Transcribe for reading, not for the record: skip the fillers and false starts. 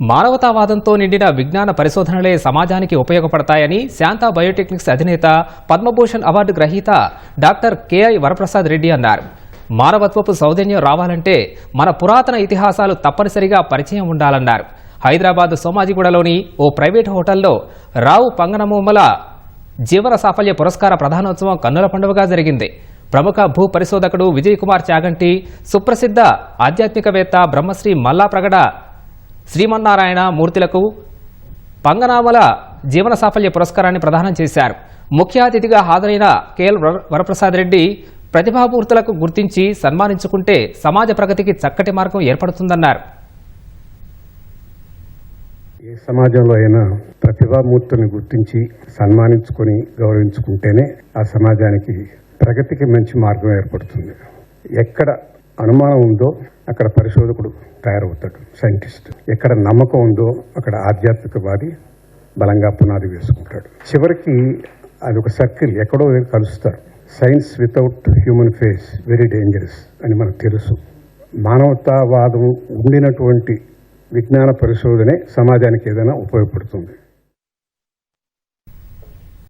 మానవతావాదంతో నిండిన విజ్ఞాన పరిశోధనలే సమాజానికి ఉపయోగపడతాయని శాంతా బయోటెక్నిక్స్ అధినేత పద్మభూషణ్ అవార్డు గ్రహీత డాక్టర్ కెఐ వరప్రసాద్ రెడ్డి అన్నారు. మానవత్వపు సౌజన్యం రావాలంటే మన పురాతన ఇతిహాసాలు తప్పనిసరిగా పరిచయం ఉండాలన్నారు. హైదరాబాద్ సోమాజిగూడలోని ఓ ప్రైవేట్ హోటల్లో రావు పంగనమూమల జీవన సాఫల్య పురస్కార ప్రధానోత్సవం కన్నుల పండుగగా జరిగింది. ప్రముఖ భూ పరిశోధకుడు విజయ్ కుమార్ చాగంటి, సుప్రసిద్ధ ఆధ్యాత్మికవేత్త బ్రహ్మశ్రీ మల్లాప్రగడ శ్రీమన్నారాయణ మూర్తులకు పంగనామల జీవన సాఫల్య పురస్కారాన్ని ప్రదానం చేశారు. ముఖ్య అతిథిగా హాజరైన కెఎల్ వరప్రసాద్ రెడ్డి ప్రతిభామూర్తులకు గుర్తించి సన్మానించుకుంటే సమాజ ప్రగతికి చక్కటి మార్గం ఏర్పడుతుందన్నారు. ఏ సమాజంలో అయినా ప్రతిభామూర్తులను గుర్తించి సన్మానించుకొని గౌరవించుకుంటేనే ఆ సమాజానికి ప్రగతికి మంచి మార్గం ఏర్పడుతుంది. ఎక్కడ అనుమానం ఉందో అక్కడ పరిశోధకుడు తయారవుతాడు, సైంటిస్ట్. ఎక్కడ నమ్మకం ఉందో అక్కడ ఆధ్యాత్మికవాది బలంగా పునాది వేసుకుంటాడు. చివరికి అది ఒక సర్కిల్, ఎక్కడో కలుస్తారు. Science without human face very dangerous అని మనకు తెలుసు. మానవతావాదం ఉండినటువంటి విజ్ఞాన పరిశోధనే సమాజానికి ఏదైనా ఉపయోగపడుతుంది.